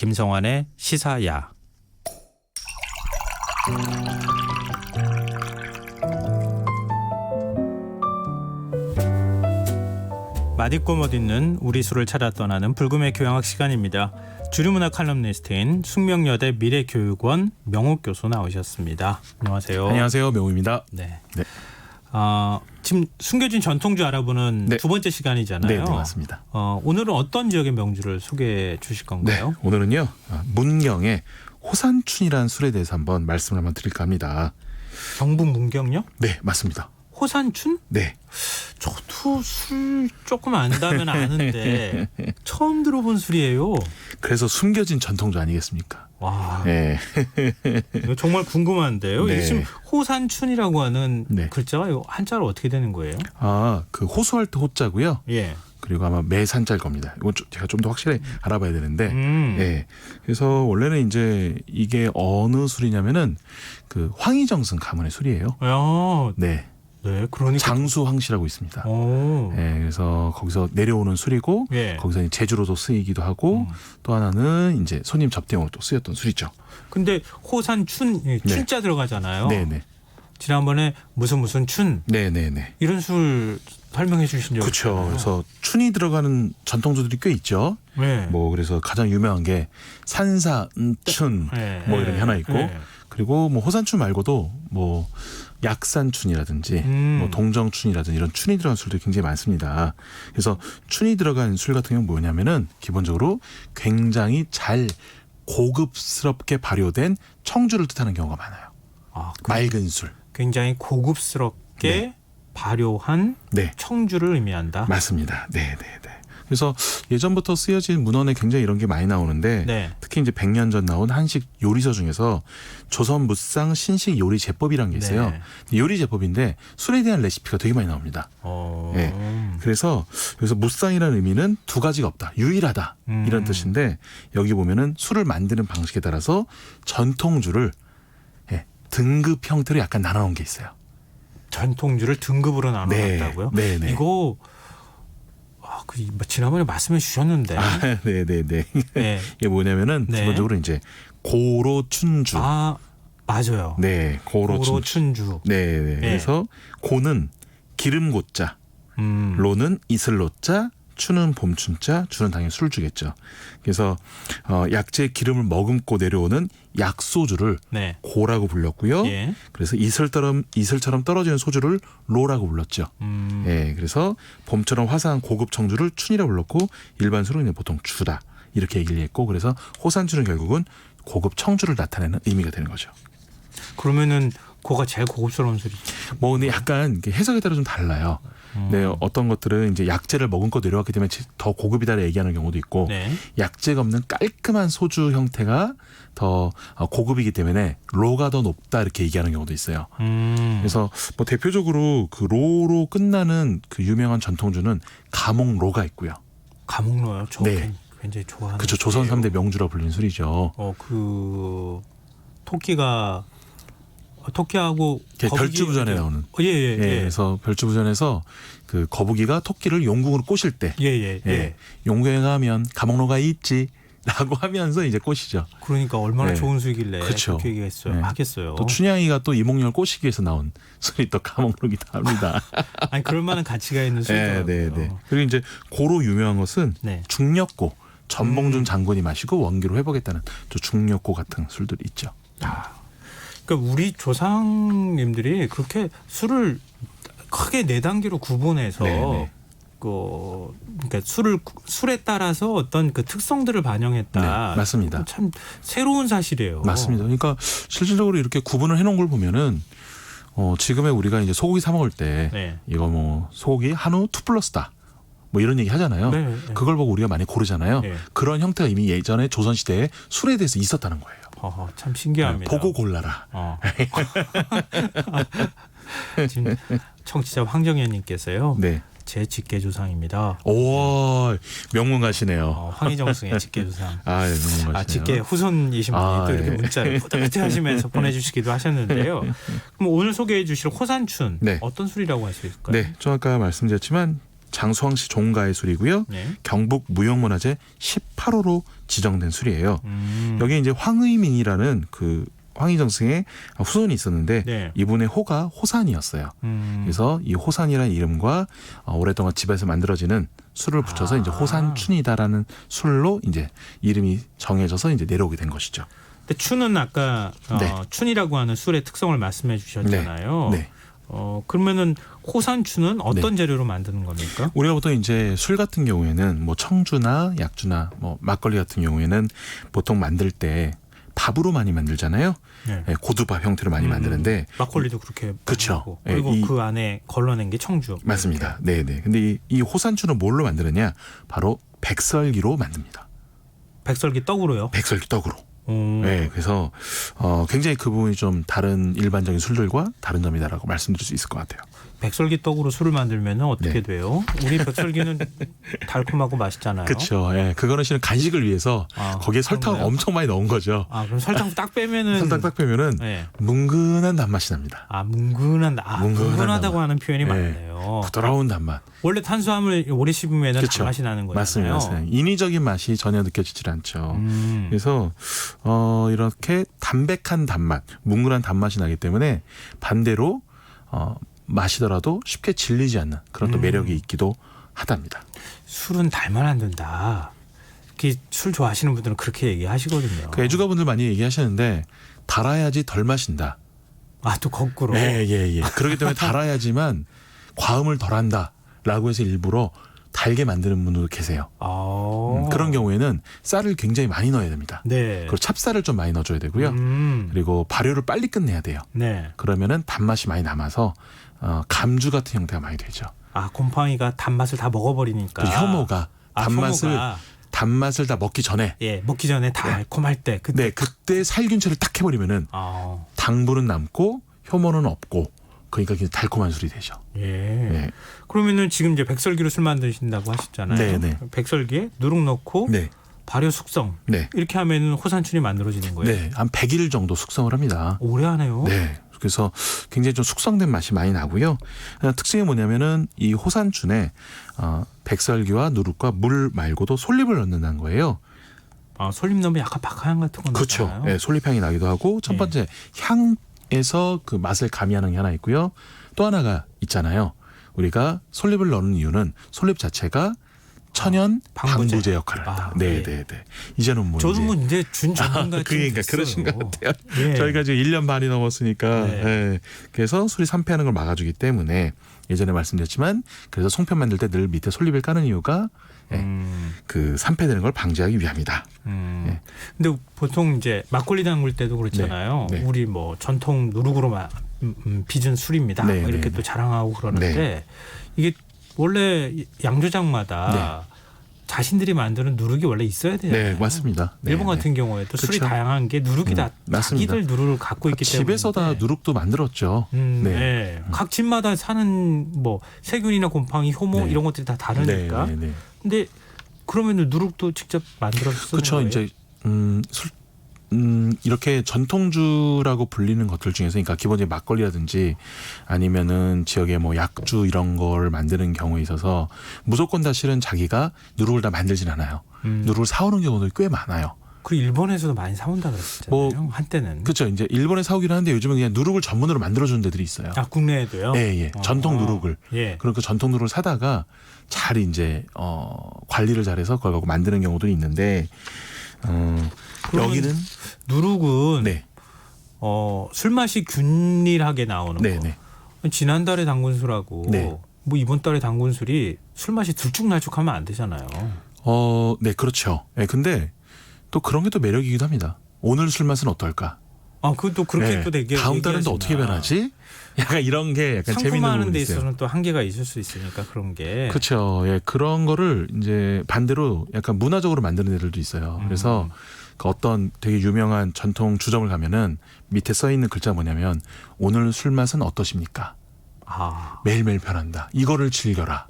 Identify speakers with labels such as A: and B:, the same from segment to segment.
A: 김성환의 시사야. 맛있고 멋있는 우리 술을 찾아 떠나는 불금의 교양학 시간입니다. 주류문화 칼럼니스트인 숙명여대 미래교육원 명욱 교수 나오셨습니다. 안녕하세요.
B: 안녕하세요. 명욱입니다.
A: 네.
B: 네.
A: 지금 숨겨진 전통주 알아보는
B: 네.
A: 두 번째 시간이잖아요.
B: 네, 맞습니다.
A: 오늘은 어떤 지역의 명주를 소개해 주실 건가요?
B: 네, 오늘은요 문경의 호산춘이라는 술에 대해서 한번 말씀을 한번 드릴까 합니다.
A: 경북 문경요?
B: 네, 맞습니다.
A: 호산춘?
B: 네.
A: 저도 술 조금 안다면 아는데 처음 들어본 술이에요.
B: 그래서 숨겨진 전통주 아니겠습니까?
A: 와,
B: 네.
A: 이거 정말 궁금한데요.
B: 네.
A: 이게 지금 호산춘이라고 하는
B: 네.
A: 글자가 이거 한자로 어떻게 되는 거예요?
B: 그 호수할 때 호자고요.
A: 예.
B: 그리고 아마 매산자일 겁니다. 이건 제가 좀 더 확실히 알아봐야 되는데. 예. 그래서 원래는 이제 이게 어느 술이냐면은 그 황희정승 가문의 술이에요.
A: 야,
B: 네.
A: 네, 그러니까.
B: 장수황씨라고 있습니다.
A: 오.
B: 예, 그래서 거기서 내려오는 술이고
A: 예.
B: 거기서 이제 제주로도 쓰이기도 하고 또 하나는 이제 손님 접대용으로 또 쓰였던 술이죠.
A: 근데 호산춘, 춘자 들어가잖아요.
B: 네네.
A: 지난번에 무슨 춘
B: 네네네.
A: 이런 술 설명해 주신 적
B: 그렇죠.
A: 있잖아요.
B: 그래서 춘이 들어가는 전통주들이 꽤 있죠.
A: 네.
B: 뭐 그래서 가장 유명한 게 산사춘
A: 네.
B: 뭐 이런 게 하나 있고
A: 네.
B: 그리고 뭐 호산춘 말고도 뭐 약산춘이라든지 뭐 동정춘이라든지 이런 춘이 들어간 술들이 굉장히 많습니다. 그래서 춘이 들어간 술 같은 경우는 뭐냐면은 기본적으로 굉장히 잘 고급스럽게 발효된 청주를 뜻하는 경우가 많아요. 맑은 술.
A: 굉장히 고급스럽게
B: 네.
A: 발효한
B: 네.
A: 청주를 의미한다.
B: 맞습니다. 네네네. 그래서 예전부터 쓰여진 문헌에 굉장히 이런 게 많이 나오는데
A: 네.
B: 특히 이제 100년 전 나온 한식 요리서 중에서 조선 무쌍 신식 요리 제법이라는 게 있어요.
A: 네.
B: 요리 제법인데 술에 대한 레시피가 되게 많이 나옵니다. 네. 그래서 무쌍이라는 의미는 두 가지가 없다. 유일하다. 이런 뜻인데 여기 보면은 술을 만드는 방식에 따라서 전통주를 등급 형태로 약간 나눠놓은 게 있어요.
A: 전통주를 등급으로 나눠놨다고요?
B: 네. 네네.
A: 이거 지난번에 말씀해 주셨는데.
B: 네네네.
A: 네.
B: 이게 뭐냐면은
A: 네.
B: 기본적으로 이제 고로춘주.
A: 맞아요.
B: 네, 고로춘주.
A: 고로춘주.
B: 네. 그래서 고는 기름 고자, 로는 이슬로자, 추는 봄춘자, 주는 당연히 술주겠죠. 그래서 약재의 기름을 머금고 내려오는 약소주를
A: 네.
B: 고라고 불렀고요.
A: 예.
B: 그래서 이슬처럼 떨어지는 소주를 로라고 불렀죠. 예, 그래서 봄처럼 화사한 고급 청주를 춘이라고 불렀고 일반 술은 보통 주다 이렇게 얘기를 했고 그래서 호산주는 결국은 고급 청주를 나타내는 의미가 되는 거죠.
A: 그러면은 고가 제일 고급스러운 술이죠.
B: 뭐 근데 약간 이게 해석에 따라 좀 달라요. 네, 어떤 것들은 이제 약재를 머금고 내려왔기 때문에 더 고급이다라 얘기하는 경우도 있고
A: 네.
B: 약재가 없는 깔끔한 소주 형태가 더 고급이기 때문에 로가 더 높다 이렇게 얘기하는 경우도 있어요. 그래서 뭐 대표적으로 그 로로 끝나는 그 유명한 전통주는 가몽로가 있고요.
A: 가몽로요. 저
B: 네.
A: 굉장히 좋아하는.
B: 그렇죠. 조선
A: 술이에요.
B: 3대 명주라 불리는 술이죠.
A: 토끼하고
B: 별주부전에 나오는.
A: 예.
B: 그래서 별주부전에서 그 거북이가 토끼를 용궁으로 꼬실 때
A: 예.
B: 용궁하면 가몽로가 있지라고 하면서 이제 꼬시죠.
A: 그러니까 얼마나
B: 네.
A: 좋은 술이길래
B: 그쵸.
A: 그렇게 얘기했어요.
B: 네.
A: 하겠어요.
B: 또 춘향이가 또 이몽룡을 꼬시기 위해서 나온 술이 또 가몽로기도 합니다.
A: 아니 그럴 만한 가치가 있는 술이더라고요.
B: 네. 그리고 이제 고로 유명한 것은
A: 네.
B: 중력고 전봉준 장군이 마시고 원기로 회복했다는 또 중력고 같은 술들이 있죠.
A: 그러니까 우리 조상님들이 그렇게 술을 크게 네 단계로 구분해서
B: 네네.
A: 그러니까 술에 따라서 어떤 그 특성들을 반영했다.
B: 네, 맞습니다.
A: 참 새로운 사실이에요.
B: 맞습니다. 그러니까 실질적으로 이렇게 구분을 해놓은 걸 보면은 지금의 우리가 이제 소고기 사 먹을 때
A: 네.
B: 이거 뭐 소고기 한우 2+다 뭐 이런 얘기 하잖아요.
A: 네.
B: 그걸 보고 우리가 많이 고르잖아요.
A: 네.
B: 그런 형태가 이미 예전에 조선 시대에 술에 대해서 있었다는 거예요.
A: 참 신기합니다.
B: 보고 골라라.
A: 지금 청취자 황정현님께서요.
B: 네.
A: 제 직계조상입니다.
B: 오, 명문가시네요.
A: 황희정승의 직계조상.
B: 명문가시네요.
A: 직계 후손이신 분이 또 이렇게
B: 예.
A: 문자를 뿌듯해 하시면서 보내주시기도 하셨는데요. 그럼 오늘 소개해 주실 호산춘
B: 네.
A: 어떤 술이라고 할 수 있을까요?
B: 네, 좀 아까 말씀드렸지만 장수왕씨 종가의 술이고요.
A: 네.
B: 경북 무형문화재 18호로 지정된 술이에요. 여기 이제 황의민이라는 그 황희정승의 후손이 있었는데
A: 네.
B: 이분의 호가 호산이었어요. 그래서 이 호산이라는 이름과 오랫동안 집에서 만들어지는 술을 붙여서 이제 호산춘이다라는 술로 이제 이름이 정해져서 이제 내려오게 된 것이죠.
A: 근데 춘은 아까
B: 네.
A: 춘이라고 하는 술의 특성을 말씀해 주셨잖아요.
B: 네.
A: 그러면은 호산춘은 어떤 재료로 만드는 겁니까?
B: 우리가 보통 이제 술 같은 경우에는 뭐 청주나 약주나 뭐 막걸리 같은 경우에는 보통 만들 때 밥으로 많이 만들잖아요.
A: 네.
B: 예, 고두밥 형태로 많이 만드는데
A: 막걸리도 그렇게
B: 그쵸.
A: 만들고.
B: 예,
A: 그리고
B: 이-
A: 그 안에 걸러낸 게 청주.
B: 맞습니다. 네네. 근데 이 호산춘은 뭘로 만드느냐? 바로 백설기로 만듭니다.
A: 백설기 떡으로요.
B: 백설기 떡으로.
A: 오.
B: 네, 그래서 굉장히 그 부분이 좀 다른 일반적인 술들과 다른 점이다라고 말씀드릴 수 있을 것 같아요.
A: 백설기 떡으로 술을 만들면 어떻게
B: 네.
A: 돼요? 우리 백설기는 달콤하고 맛있잖아요.
B: 그렇죠. 예, 그거는 실은 간식을 위해서 거기에 설탕을
A: 그런가요?
B: 엄청 많이 넣은 거죠.
A: 그럼 설탕 딱 빼면은
B: 설탕 딱 빼면은
A: 네.
B: 뭉근한 단맛이 납니다.
A: 뭉근하다고
B: 뭉근한
A: 하는 표현이
B: 네.
A: 맞네요.
B: 부드러운 단맛.
A: 원래 탄수화물 오래 씹으면
B: 그쵸.
A: 단맛이 나는 거잖아요.
B: 맞습니다. 맞습니다. 인위적인 맛이 전혀 느껴지질 않죠. 그래서 이렇게 담백한 단맛, 뭉근한 단맛이 나기 때문에 반대로 마시더라도 쉽게 질리지 않는 그런 또 매력이 있기도 하답니다.
A: 술은 달만 안 된다. 술 좋아하시는 분들은 그렇게 얘기하시거든요.
B: 그 애주가분들 많이 얘기하시는데 달아야지 덜 마신다.
A: 또 거꾸로.
B: 예. 그렇기 때문에 달아야지만 과음을 덜한다라고 해서 일부러 달게 만드는 분도 계세요. 그런 경우에는 쌀을 굉장히 많이 넣어야 됩니다.
A: 네.
B: 그리고 찹쌀을 좀 많이 넣어줘야 되고요. 그리고 발효를 빨리 끝내야 돼요.
A: 네.
B: 그러면은 단맛이 많이 남아서 감주 같은 형태가 많이 되죠.
A: 곰팡이가 단맛을 다 먹어버리니까.
B: 그리고 효모가
A: 효모가.
B: 단맛을 다 먹기 전에
A: 먹기 전에 달콤할 때
B: 그때 살균체를 딱 해버리면은 당분은 남고 효모는 없고 그러니까 그냥 달콤한 술이 되죠. 네.
A: 그러면은 지금 이제 백설기로 술 만드신다고 하셨잖아요.
B: 네.
A: 백설기에 누룩 넣고 발효 숙성 이렇게 하면은 호산춘이 만들어지는 거예요.
B: 네, 한 100일 정도 숙성을 합니다.
A: 오래 하네요.
B: 네. 그래서 굉장히 좀 숙성된 맛이 많이 나고요. 특징이 뭐냐면은 이 호산춘에 백설기와 누룩과 물 말고도 솔잎을 넣는다는 거예요.
A: 솔잎 넣으면 약간 박하향 같은 건
B: 그렇죠.
A: 나잖아요.
B: 네, 솔잎향이 나기도 하고 첫 번째 향에서 그 맛을 가미하는 게 하나 있고요. 또 하나가 있잖아요. 우리가 솔잎을 넣는 이유는 솔잎 자체가 천연 방부제 역할을 한다. 네. 이제는
A: 저도 이제 준 전문가
B: 그러니까 그러신 것 같아요.
A: 예.
B: 저희가 지금 1년 반이 넘었으니까 그래서 술이 산패하는 걸 막아주기 때문에 예전에 말씀드렸지만 그래서 송편 만들 때 늘 밑에 솔잎을 까는 이유가 그 산패되는 걸 방지하기 위함이다.
A: 근데 보통 이제 막걸리 담글 때도 그렇잖아요.
B: 네.
A: 우리 뭐 전통 누룩으로 빚은 술입니다.
B: 네,
A: 이렇게 또 자랑하고 그러는데 이게 원래 양조장마다 자신들이 만드는 누룩이 원래 있어야 되잖아요.
B: 네, 맞습니다.
A: 일본 같은 경우에도 술이
B: 그쵸.
A: 다양한 게 누룩이 다
B: 맞습니다.
A: 자기들 누룩을 갖고 있기 때문에
B: 집에서 다 누룩도 만들었죠.
A: 각 집마다 사는 뭐 세균이나 곰팡이, 효모 이런 것들이 다 다르니까. 근데 그러면 누룩도 직접 만들어서 쓰는
B: 그렇죠.
A: 거예요?
B: 이제 이렇게 전통주라고 불리는 것들 중에서, 그러니까 기본적인 막걸리라든지 아니면은 지역에 뭐 약주 이런 걸 만드는 경우에 있어서 무조건 다 실은 자기가 누룩을 다 만들진 않아요. 누룩을 사오는 경우도 꽤 많아요.
A: 그 일본에서도 많이 사온다 그랬잖아요. 한때는.
B: 그렇죠. 이제 일본에 사오기는 하는데 요즘은 그냥 누룩을 전문으로 만들어주는 데들이 있어요.
A: 국내에도요?
B: 예. 전통 누룩을.
A: 예.
B: 그런 그 전통 누룩을 사다가 잘 이제 관리를 잘해서 그걸 갖고 만드는 경우도 있는데 여기는
A: 누룩은 술 맛이 균일하게 나오는 거. 지난달에 담근 술하고 뭐 이번 달에 담근 술이 술 맛이 들쭉날쭉하면 안 되잖아요.
B: 네, 그렇죠. 근데 또 그런 게 또 매력이기도 합니다. 오늘 술 맛은 어떨까?
A: 그것도 그렇게 또 되게
B: 다음 달은 또 어떻게 변하지? 약간 이런 게 약간 재밌는
A: 상품화하는
B: 부분이
A: 데
B: 있어요.
A: 있어서는 또 한계가 있을 수 있으니까 그런 게.
B: 그렇죠. 그런 거를 이제 반대로 약간 문화적으로 만드는 데들도 있어요. 그래서 그 어떤 되게 유명한 전통 주점을 가면은 밑에 써 있는 글자 뭐냐면 오늘 술 맛은 어떠십니까? 매일매일 변한다. 이거를 즐겨라.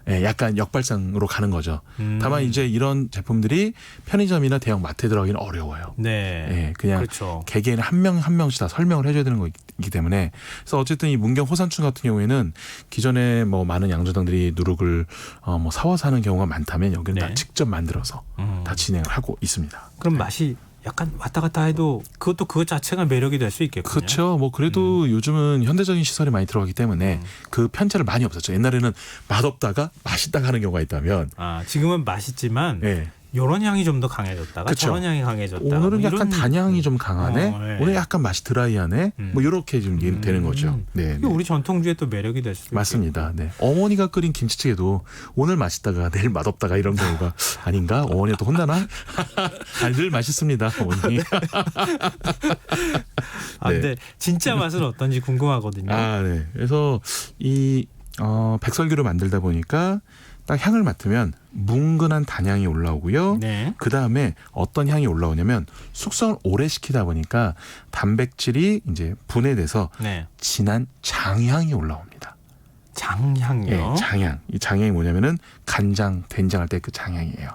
B: 예, 약간 역발상으로 가는 거죠. 다만 이제 이런 제품들이 편의점이나 대형 마트에 들어가기는 어려워요.
A: 네.
B: 예, 그냥
A: 그렇죠.
B: 개개인 한 명 한 명씩 다 설명을 해줘야 되는 거기 때문에 그래서 어쨌든 이 문경 호산춘 같은 경우에는 기존에 뭐 많은 양조장들이 누룩을 뭐 사와서 하는 경우가 많다면 여기는
A: 네.
B: 다 직접 만들어서 다 진행을 하고 있습니다.
A: 그럼
B: 네.
A: 맛이 약간 왔다 갔다 해도 그것도 그것 자체가 매력이 될 수 있겠군요.
B: 그렇죠. 뭐 그래도 요즘은 현대적인 시설이 많이 들어가기 때문에 그 편차를 많이 없었죠. 옛날에는 맛없다가 맛있다가 하는 경우가 있다면
A: 지금은 맛있지만
B: 예.
A: 이런 향이 좀 더 강해졌다가
B: 그쵸.
A: 저런 향이 강해졌다.
B: 오늘은
A: 뭐
B: 약간
A: 이런
B: 단향이 좀 강하네.
A: 네.
B: 오늘 약간 맛이 드라이하네. 뭐 이렇게 좀 되는 거죠. 네,
A: 이게
B: 네.
A: 우리 전통주의 또 매력이 될 수도
B: 맞습니다. 네. 어머니가 끓인 김치찌개도 오늘 맛있다가 내일 맛없다가 이런 경우가 아닌가? 어머니가 또 혼나나? 늘 맛있습니다, 어머니.
A: 근데 진짜 맛은 어떤지 궁금하거든요.
B: 네. 그래서 이 백설기로 만들다 보니까 딱 향을 맡으면 뭉근한 단향이 올라오고요.
A: 네.
B: 그 다음에 어떤 향이 올라오냐면 숙성을 오래 시키다 보니까 단백질이 이제 분해돼서
A: 네.
B: 진한 장향이 올라옵니다.
A: 장향이요.
B: 예, 장향. 이 장향이 뭐냐면은 간장, 된장할 때 그 장향이에요.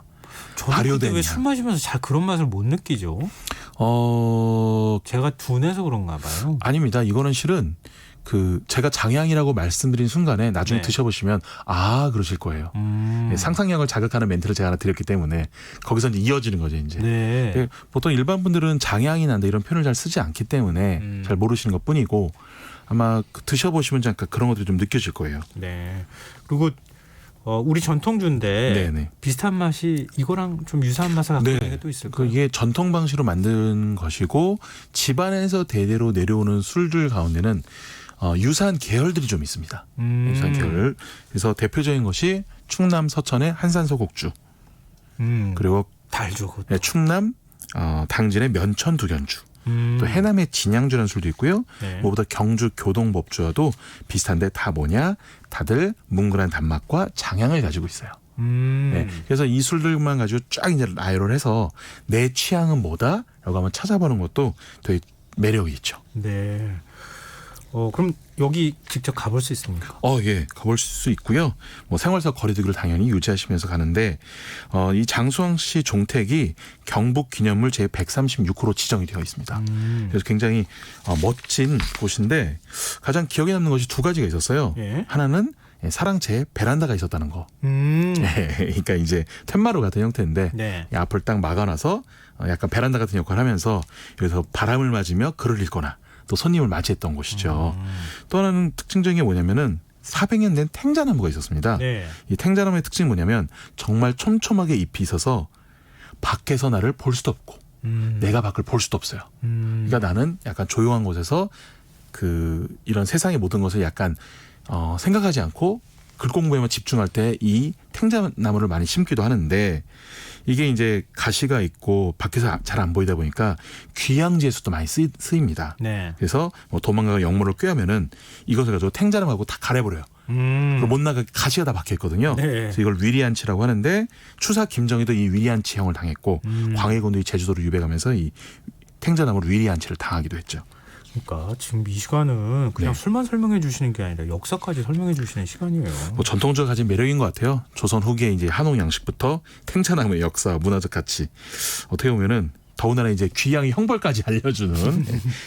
A: 저도
B: 발효된
A: 왜 술
B: 향.
A: 마시면서 잘 그런 맛을 못 느끼죠? 제가 둔해서 그런가 봐요.
B: 아닙니다. 이거는 실은 제가 장향이라고 말씀드린 순간에 나중에
A: 네.
B: 드셔보시면 그러실 거예요. 예, 상상력을 자극하는 멘트를 제가 하나 드렸기 때문에 거기서 이제 이어지는 거죠, 이제.
A: 네.
B: 예, 보통 일반 분들은 장향이 난다 이런 표현을 잘 쓰지 않기 때문에 잘 모르시는 것 뿐이고 아마 드셔보시면 잠깐 그런 것들이 좀 느껴질 거예요.
A: 네. 그리고 우리 전통주인데
B: 네네.
A: 비슷한 맛이 이거랑 좀 유사한 맛을 갖고
B: 네.
A: 있는 게 또 있을까요?
B: 이게 전통 방식으로 만든 것이고 집안에서 대대로 내려오는 술들 가운데는 유사한 계열들이 좀 있습니다. 유사한 계열. 그래서 대표적인 것이 충남 서천의 한산소곡주 그리고
A: 달죠. 그것도.
B: 네, 충남 당진의 면천 두견주. 또 해남의 진양주라는 술도 있고요.
A: 네.
B: 무엇보다 경주 교동법주와도 비슷한데 다 뭐냐? 다들 뭉근한 단맛과 장향을 가지고 있어요. 네, 그래서 이 술들만 가지고 쫙 이제 나열을 해서 내 취향은 뭐다? 라고 한번 찾아보는 것도 되게 매력이 있죠.
A: 네. 그럼 여기 직접 가볼 수 있습니까?
B: 예, 가볼 수 있고요. 뭐 생활서 거리두기를 당연히 유지하시면서 가는데 이 장수왕씨 종택이 경북 기념물 제 136호로 지정이 되어 있습니다. 그래서 굉장히 멋진 곳인데 가장 기억에 남는 것이 두 가지가 있었어요.
A: 예.
B: 하나는 사랑채에 베란다가 있었다는 거. 그러니까 이제 텐마루 같은 형태인데
A: 네.
B: 이 앞을 딱 막아놔서 약간 베란다 같은 역할을 하면서 여기서 바람을 맞으며 글을 읽거나 또 손님을 맞이했던 곳이죠. 또 하나는 특징적인 게 뭐냐면은 400년 된 탱자나무가 있었습니다.
A: 네.
B: 이 탱자나무의 특징이 뭐냐면 정말 촘촘하게 잎이 있어서 밖에서 나를 볼 수도 없고 내가 밖을 볼 수도 없어요. 그러니까 나는 약간 조용한 곳에서 이런 세상의 모든 것을 약간 생각하지 않고 글 공부에만 집중할 때 이 탱자나무를 많이 심기도 하는데 이게 이제 가시가 있고 밖에서 잘 안 보이다 보니까 귀향지에서도 많이 쓰입니다.
A: 네.
B: 그래서 뭐 도망가가 영모를 꾀하면은 이것을 가지고 탱자나무하고 다 가려버려요. 그리고 못 나가게 가시가 다 박혀 있거든요.
A: 네.
B: 그래서 이걸 위리안치라고 하는데 추사 김정희도 이 위리안치형을 당했고 광해군도 이 제주도로 유배가면서 이 탱자나무로 위리안치를 당하기도 했죠.
A: 그러니까 지금 이 시간은 그냥
B: 네.
A: 술만 설명해 주시는 게 아니라 역사까지 설명해 주시는 시간이에요.
B: 뭐 전통주가 가진 매력인 것 같아요. 조선 후기에 이제 한옥 양식부터 탱자나무의 역사, 문화적 가치 어떻게 보면은 더군다나 이제 귀향의 형벌까지 알려주는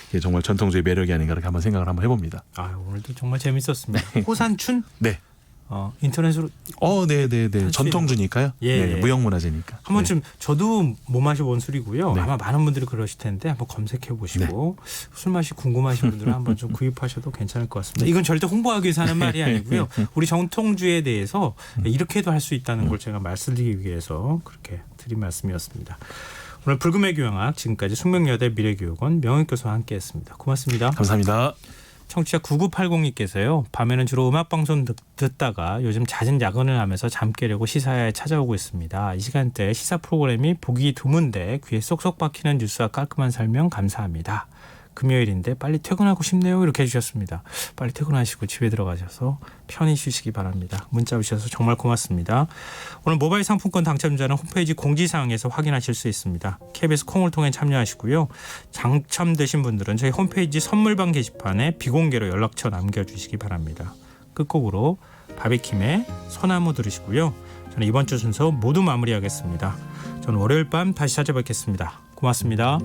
B: 이게 정말 전통주의 매력이 아닌가 이렇게 한번 생각을 한번 해봅니다.
A: 오늘도 정말 재밌었습니다. 호산춘?
B: 네.
A: 인터넷으로
B: 네네네. 전통주니까요.
A: 예,
B: 네,
A: 예.
B: 무형문화재니까.
A: 한 번쯤 저도 못 마셔본 술이고요.
B: 네.
A: 아마 많은 분들이 그러실 텐데 한번 검색해 보시고 술 맛이 궁금하신 분들은 한번 좀 구입하셔도 괜찮을 것 같습니다. 이건 절대 홍보하기 위해서 하는 말이 아니고요. 우리 전통주에 대해서 이렇게도 할 수 있다는 걸 제가 말씀드리기 위해서 그렇게 드린 말씀이었습니다. 오늘 불금의 교양학 지금까지 숙명여대 미래교육원 명익교수와 함께했습니다. 고맙습니다.
B: 감사합니다.
A: 청취자 9980님께서요. 밤에는 주로 음악방송 듣다가 요즘 잦은 야근을 하면서 잠 깨려고 시사에 찾아오고 있습니다. 이 시간대 시사 프로그램이 보기 드문데 귀에 쏙쏙 박히는 뉴스와 깔끔한 설명 감사합니다. 금요일인데 빨리 퇴근하고 싶네요. 이렇게 해주셨습니다. 빨리 퇴근하시고 집에 들어가셔서 편히 쉬시기 바랍니다. 문자 주셔서 정말 고맙습니다. 오늘 모바일 상품권 당첨자는 홈페이지 공지사항에서 확인하실 수 있습니다. KBS 콩을 통해 참여하시고요. 당첨되신 분들은 저희 홈페이지 선물방 게시판에 비공개로 연락처 남겨주시기 바랍니다. 끝곡으로 바비킴의 소나무 들으시고요. 저는 이번 주 순서 모두 마무리하겠습니다. 저는 월요일 밤 다시 찾아뵙겠습니다. 고맙습니다.